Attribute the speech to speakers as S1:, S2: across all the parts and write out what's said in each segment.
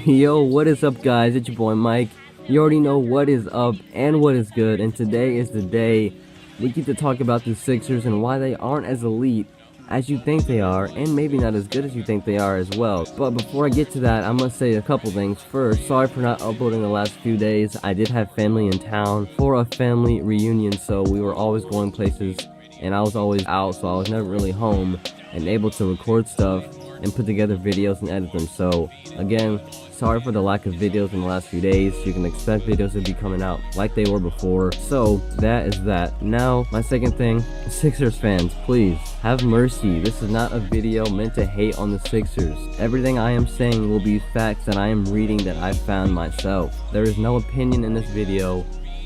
S1: Yo, what is up guys, it's your boy Mike. You already know what is up and what is good, and today is the day we get to talk about the Sixers and why they aren't as elite as you think they are, and maybe not as good as you think they are as well. But before I get to that, I must say a couple things. First, sorry for not uploading the last few days. I did have family in town for a family reunion, so we were always going places and I was always out, so I was never really home and able to record stuff and put together videos and edit them. So again, sorry for the lack of videos in the last few days. You can expect videos to be coming out like they were before. So that is that. Now my second thing, Sixers fans, please have mercy. This is not a video meant to hate on the Sixers. Everything I am saying will be facts that I am reading that I found myself. There is no opinion in this video.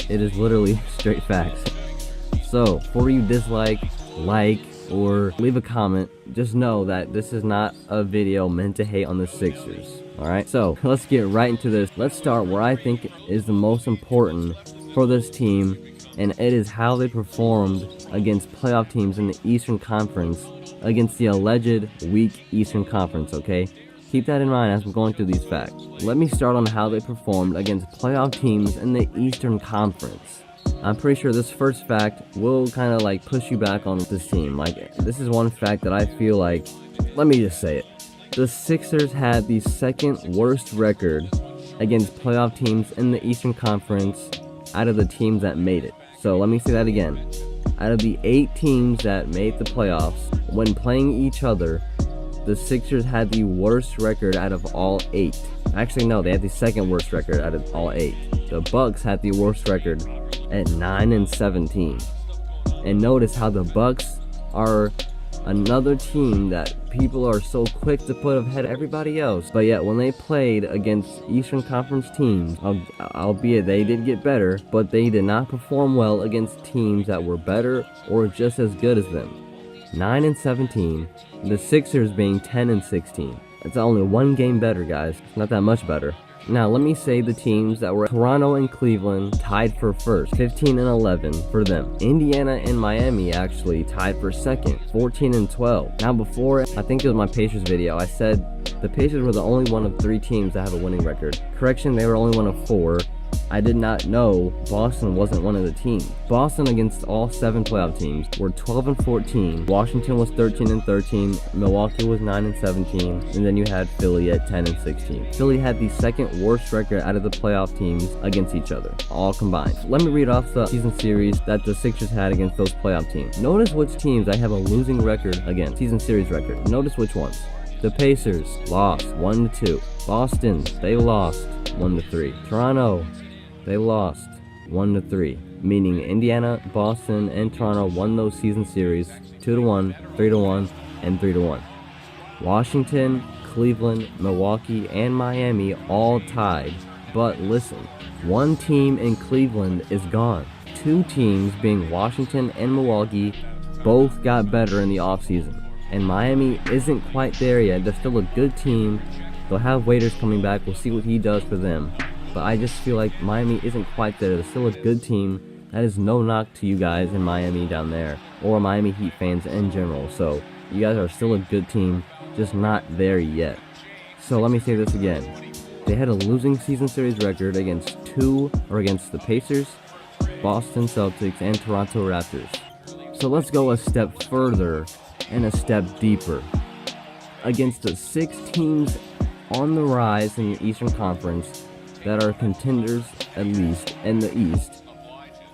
S1: It is literally straight facts. So before you dislike, like, or leave a comment, just know that this is not a video meant to hate on the Sixers. Alright, so let's get right into this. Let's start where I think is the most important for this team, and it is how they performed against playoff teams in the Eastern Conference, against the alleged weak Eastern Conference, okay? Keep that in mind as we're going through these facts. Let me start on how they performed against playoff teams in the Eastern Conference. I'm pretty sure this first fact will kind of like push you back on this team. Like, this is one fact that I feel like, let me just say it. The Sixers had the second worst record against playoff teams in the Eastern Conference out of the teams that made it. So let me say that again. Out of the 8 teams that made the playoffs, when playing each other, the Sixers had the worst record out of all 8. Actually, no, they had the second worst record out of all 8. The Bucks had the worst record at 9-17. And notice how the Bucks are another team that people are so quick to put ahead of everybody else, but yet when they played against Eastern Conference teams, albeit they did get better, but they did not perform well against teams that were better or just as good as them. 9-17, the Sixers being 10-16. It's only one game better, guys. It's not that much better. Now let me say the teams that were Toronto and Cleveland tied for first, 15-11 for them. Indiana and Miami actually tied for second, 14-12. Now before, I think it was my Pacers video, I said the Pacers were the only one of 3 teams that have a winning record. Correction, they were only one of 4. I did not know Boston wasn't one of the teams. Boston against all 7 playoff teams were 12-14. Washington was 13-13. Milwaukee was 9-17. And then you had Philly at 10-16. Philly had the second worst record out of the playoff teams against each other, all combined. Let me read off the season series that the Sixers had against those playoff teams. Notice which teams I have a losing record against, season series record. Notice which ones. The Pacers lost 1-2. Boston, they lost 1-3. Toronto, they lost 1-3, meaning Indiana, Boston, and Toronto won those season series 2-1, 3-1, and 3-1. Washington, Cleveland, Milwaukee, and Miami all tied. But listen, one team in Cleveland is gone. 2 teams, being Washington and Milwaukee, both got better in the offseason. And Miami isn't quite there yet. They're still a good team. They'll have Waiters coming back. We'll see what he does for them. But I just feel like Miami isn't quite there. They're still a good team. That is no knock to you guys in Miami down there, or Miami Heat fans in general. So you guys are still a good team, just not there yet. So let me say this again. They had a losing season series record against the Pacers, Boston Celtics, and Toronto Raptors. So let's go a step further and a step deeper. Against the 6 teams on the rise in the Eastern Conference that are contenders, at least in the East: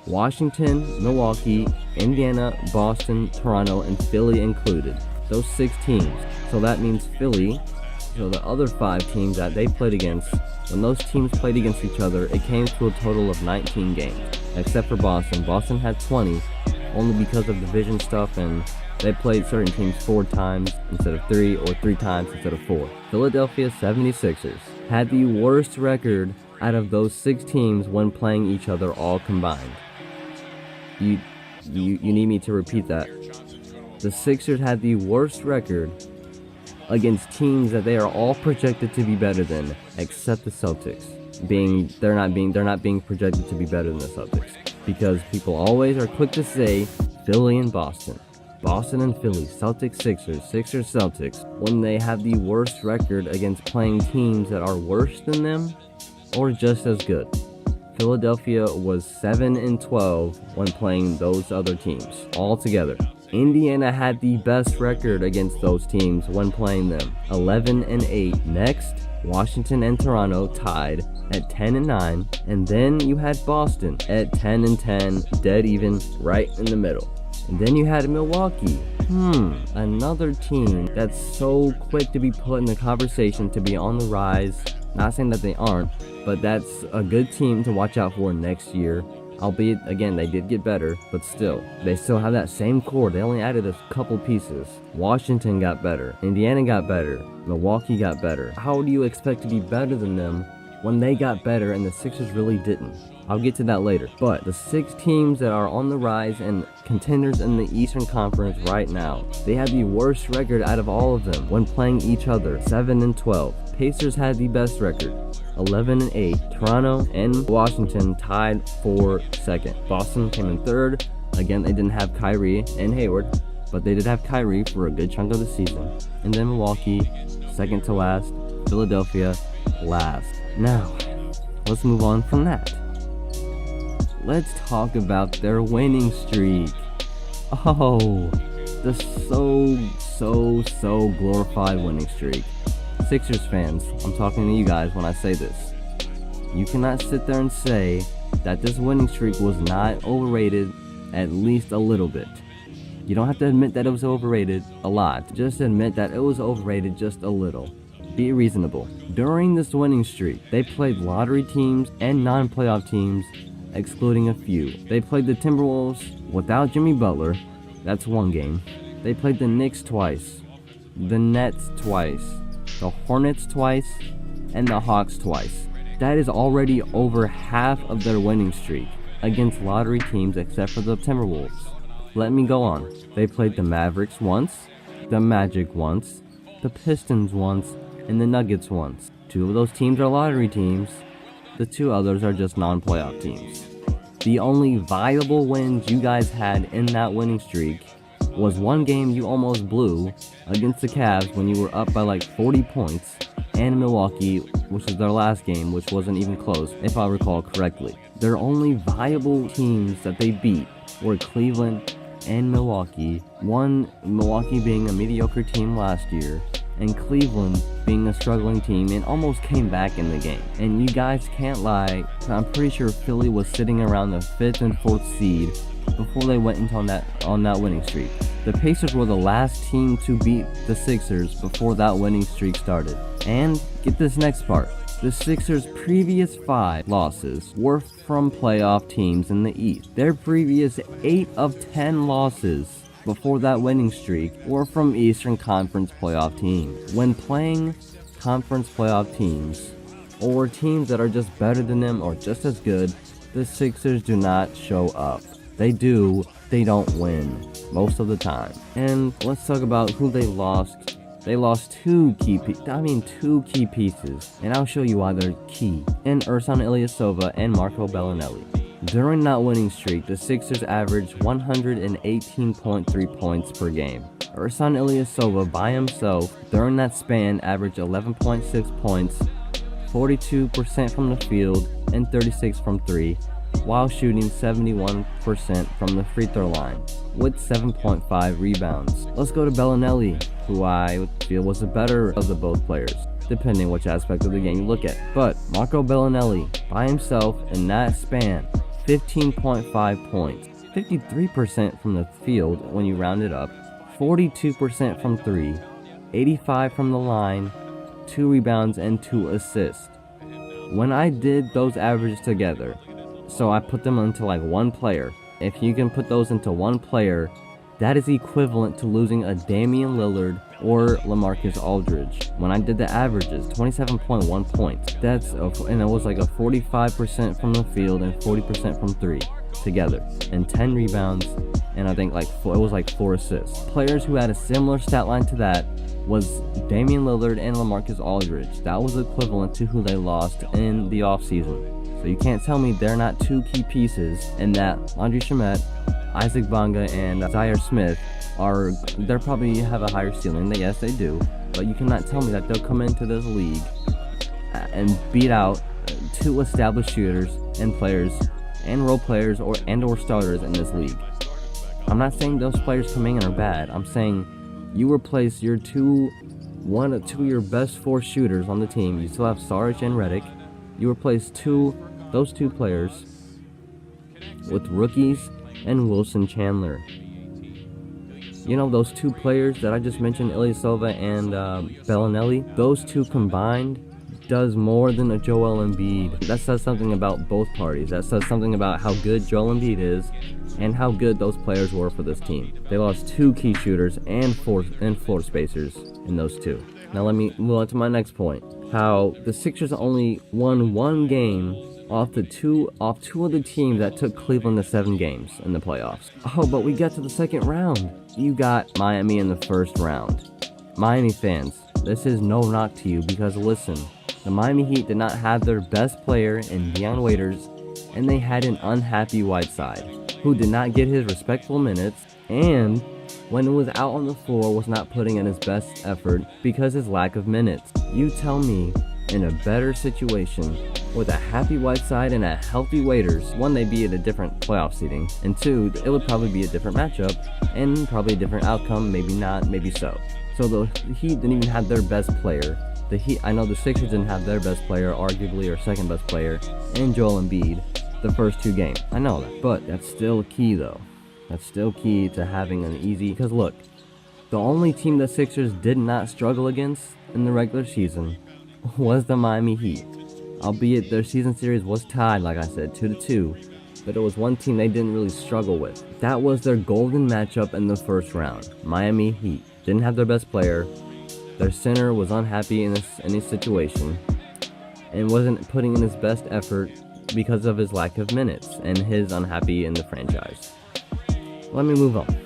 S1: Washington, Milwaukee, Indiana, Boston, Toronto, and Philly included. Those 6 teams. So that means Philly, so the other 5 teams that they played against, when those teams played against each other, it came to a total of 19 games. Except for Boston. Boston had 20, only because of division stuff, and they played certain teams 4 times instead of 3, or 3 times instead of 4. Philadelphia 76ers had the worst record out of those 6 teams when playing each other all combined. You need me to repeat that. The Sixers had the worst record against teams that they are all projected to be better than, except the Celtics. They're not being projected to be better than the Celtics, because people always are quick to say Philly and Boston. Boston and Philly, Celtics, Sixers, Sixers, Celtics, when they have the worst record against playing teams that are worse than them or just as good. Philadelphia was 7-12 when playing those other teams all together. Indiana had the best record against those teams when playing them, 11-8. Next, Washington and Toronto tied at 10-9, and then you had Boston at 10-10, dead even, right in the middle. And then you had Milwaukee, another team that's so quick to be put in the conversation, to be on the rise. Not saying that they aren't, but that's a good team to watch out for next year. Albeit, again, they did get better, but still, they still have that same core. They only added a couple pieces. Washington got better, Indiana got better, Milwaukee got better. How do you expect to be better than them when they got better and the Sixers really didn't? I'll get to that later. But the 6 teams that are on the rise and contenders in the Eastern Conference right now, they have the worst record out of all of them when playing each other, 7-12. Pacers had the best record, 11-8. Toronto and Washington tied for second. Boston came in third. Again, they didn't have Kyrie and Hayward, but they did have Kyrie for a good chunk of the season. And then Milwaukee, second to last. Philadelphia, last. Now, let's move on from that. Let's talk about their winning streak. Oh, the so glorified winning streak. Sixers fans, I'm talking to you guys when I say this. You cannot sit there and say that this winning streak was not overrated at least a little bit. You don't have to admit that it was overrated a lot. Just admit that it was overrated just a little. Be reasonable. During this winning streak, they played lottery teams and non-playoff teams, excluding a few. They played the Timberwolves without Jimmy Butler. That's one game. They played the Knicks twice, the Nets twice, the Hornets twice, and the Hawks twice. That is already over half of their winning streak against lottery teams except for the Timberwolves. Let me go on. They played the Mavericks once, the Magic once, the Pistons once, and the Nuggets once. 2 of those teams are lottery teams. The 2 others are just non-playoff teams. The only viable wins you guys had in that winning streak was one game you almost blew against the Cavs when you were up by like 40 points, and Milwaukee, which was their last game, which wasn't even close, if I recall correctly. Their only viable teams that they beat were Cleveland and Milwaukee. One, Milwaukee being a mediocre team last year, and Cleveland being a struggling team and almost came back in the game. And you guys can't lie, I'm pretty sure Philly was sitting around the 5th and 4th seed before they went into on that winning streak. The Pacers were the last team to beat the Sixers before that winning streak started. And get this next part. The Sixers' previous 5 losses were from playoff teams in the East. Their previous 8 of 10 losses before that winning streak were from Eastern Conference playoff teams. When playing conference playoff teams, or teams that are just better than them or just as good, the Sixers do not show up. They do, they don't win most of the time. And let's talk about who they lost. They lost 2 key pieces, and I'll show you why they're key, in Ersan Ilyasova and Marco Bellinelli. During that winning streak, the Sixers averaged 118.3 points per game. Ersan Ilyasova by himself, during that span, averaged 11.6 points, 42% from the field, and 36% from 3, while shooting 71% from the free throw line, with 7.5 rebounds. Let's go to Bellinelli, who I feel was the better of the both players, depending which aspect of the game you look at. But Marco Bellinelli, by himself in that span, 15.5 points, 53% from the field when you round it up, 42% from 3, 85 from the line, 2 rebounds, and 2 assists. When I did those averages together, so I put them into like one player. If you can put those into one player, that is equivalent to losing a Damian Lillard or LaMarcus Aldridge. When I did the averages, 27.1 points. And it was like a 45% from the field and 40% from 3 together, and 10 rebounds, and I think it was like 4 assists. Players who had a similar stat line to that was Damian Lillard and LaMarcus Aldridge. That was equivalent to who they lost in the offseason. So you can't tell me they're not 2 key pieces, and that Landry Shamet, Isaac Bonga and Zaire Smith they're probably have a higher ceiling. Yes, they do. But you cannot tell me that they'll come into this league and beat out two established shooters and players and role players or starters in this league. I'm not saying those players coming in are bad. I'm saying you replace one or two of your best 4 shooters on the team. You still have Sarge and Redick. You replace those two players with rookies and Wilson Chandler. You know, those 2 players that I just mentioned, Ilyasova and Bellinelli, those 2 combined does more than a Joel Embiid. That says something about both parties. That says something about how good Joel Embiid is and how good those players were for this team. They lost 2 key shooters and floor spacers in those 2. Now let me move on to my next point. How the Sixers only won 1 game off two of the teams that took Cleveland to 7 games in the playoffs. Oh, but we got to the second round. You got Miami in the first round. Miami fans, this is no knock to you because listen, the Miami Heat did not have their best player in Dion Waiters, and they had an unhappy Whiteside, who did not get his respectful minutes, and when it was out on the floor was not putting in his best effort because his lack of minutes. You tell me, in a better situation, with a happy Whiteside and a healthy Waiters, 1, they'd be at a different playoff seeding, and 2, it would probably be a different matchup, and probably a different outcome, maybe not, maybe so. So the Heat didn't even have their best player. I know the Sixers didn't have their best player, arguably, or second best player, and Joel Embiid, the first 2 games. I know that, but that's still key though. That's still key to having an easy, because look, the only team the Sixers did not struggle against in the regular season was the Miami Heat. Albeit their season series was tied, like I said, 2-2, but it was one team they didn't really struggle with. That was their golden matchup in the first round. Miami Heat didn't have their best player. Their center was unhappy in this situation and wasn't putting in his best effort because of his lack of minutes and his unhappy in the franchise. Let me move on.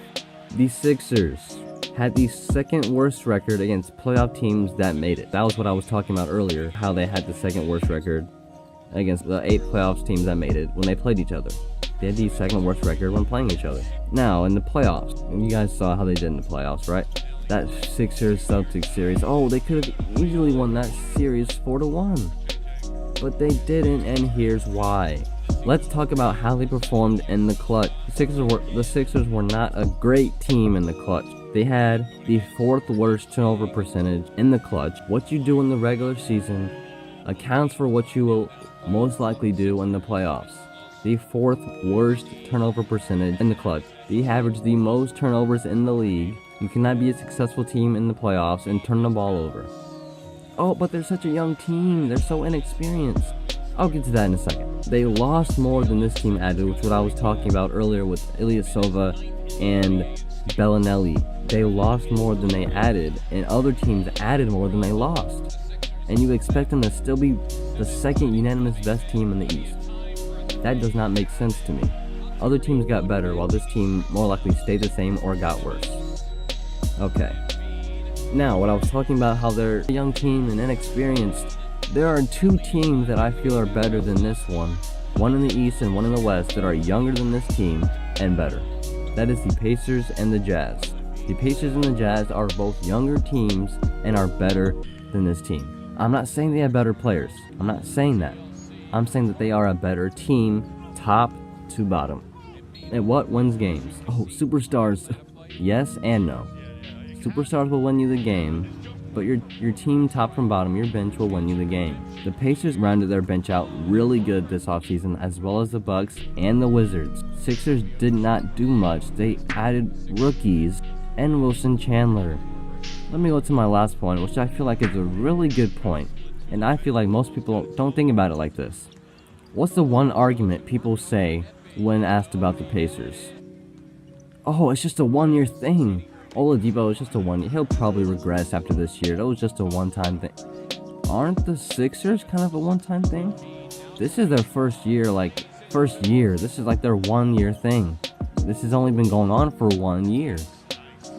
S1: The Sixers had the second worst record against playoff teams that made it. That was what I was talking about earlier, how they had the second worst record against the 8 playoffs teams that made it when they played each other. They had the second worst record when playing each other. Now, in the playoffs, you guys saw how they did in the playoffs, right? That Sixers-Celtics series, oh, they could have easily won that series 4-1. But they didn't, and here's why. Let's talk about how they performed in the clutch. The Sixers were not a great team in the clutch. They had the 4th worst turnover percentage in the clutch. What you do in the regular season accounts for what you will most likely do in the playoffs. The 4th worst turnover percentage in the clutch. They averaged the most turnovers in the league. You cannot be a successful team in the playoffs and turn the ball over. Oh, but they're such a young team. They're so inexperienced. I'll get to that in a second. They lost more than this team added, which is what I was talking about earlier with Ilyasova and Bellinelli. They lost more than they added, and other teams added more than they lost. And you expect them to still be the second unanimous best team in the East. That does not make sense to me. Other teams got better, while this team more likely stayed the same or got worse. Okay. Now, what I was talking about, how they're a young team and inexperienced, there are 2 teams that I feel are better than this one. One in the East and one in the West that are younger than this team and better. That is the Pacers and the Jazz. The Pacers and the Jazz are both younger teams and are better than this team. I'm not saying they have better players. I'm not saying that. I'm saying that they are a better team, top to bottom. And what wins games? Oh, superstars. Yes and no. Superstars will win you the game, but your team top from bottom, your bench will win you the game. The Pacers rounded their bench out really good this offseason, as well as the Bucks and the Wizards. Sixers did not do much. They added rookies and Wilson Chandler. Let me go to my last point, which I feel like is a really good point, and I feel like most people don't think about it like this. What's the one argument people say when asked about the Pacers? Oh, it's just a one-year thing. Oladipo is just a 1 year. He'll probably regress after this year. That was just a one-time thing. Aren't the Sixers kind of a one-time thing? This is their first year. This is like their 1 year thing. This has only been going on for 1 year.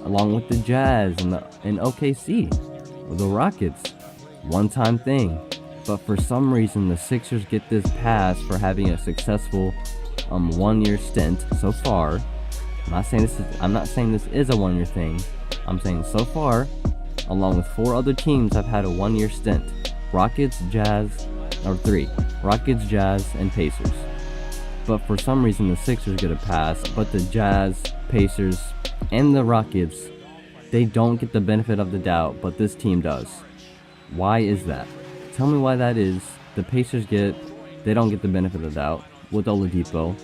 S1: Along with the Jazz and OKC. The Rockets. One-time thing. But for some reason, the Sixers get this pass for having a successful 1 year stint so far. I'm not saying this is a 1-year thing. I'm saying so far, along with 4 other teams, I've had a 1-year stint. Rockets, Jazz, or 3. Rockets, Jazz, and Pacers. But for some reason the Sixers get a pass, but the Jazz, Pacers, and the Rockets, they don't get the benefit of the doubt, but this team does. Why is that? Tell me why that is. The Pacers they don't get the benefit of the doubt with Oladipo.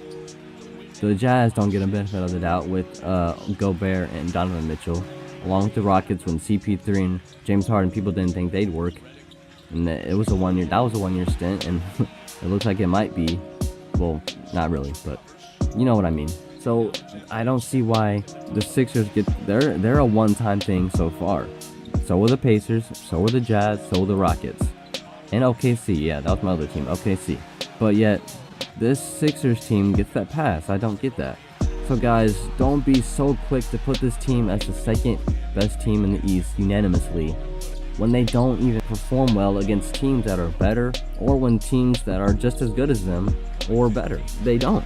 S1: The Jazz don't get a benefit of the doubt with Gobert and Donovan Mitchell. Along with the Rockets, when CP3 and James Harden, people didn't think they'd work. And it was a 1-year, that was a 1-year stint, and it looks like it might be. Well, not really, but you know what I mean. So I don't see why the Sixers they're a one-time thing so far. So were the Pacers, so were the Jazz, so were the Rockets. And OKC, yeah, that was my other team, OKC. But yet, this Sixers team gets that pass. I don't get that. So guys, don't be so quick to put this team as the second best team in the East unanimously, when they don't even perform well against teams that are better, or when teams that are just as good as them or better. They don't.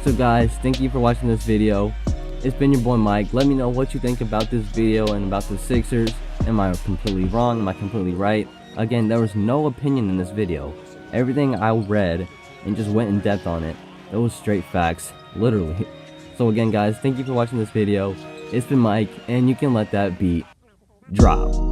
S1: So guys, thank you for watching this video. It's been your boy Mike. Let me know what you think about this video and about the Sixers. Am I completely wrong? Am I completely right? Again, there was no opinion in this video. Everything I read and just went in depth on it. It was straight facts, literally. So again guys, thank you for watching this video. It's been Mike, and you can let that beat drop.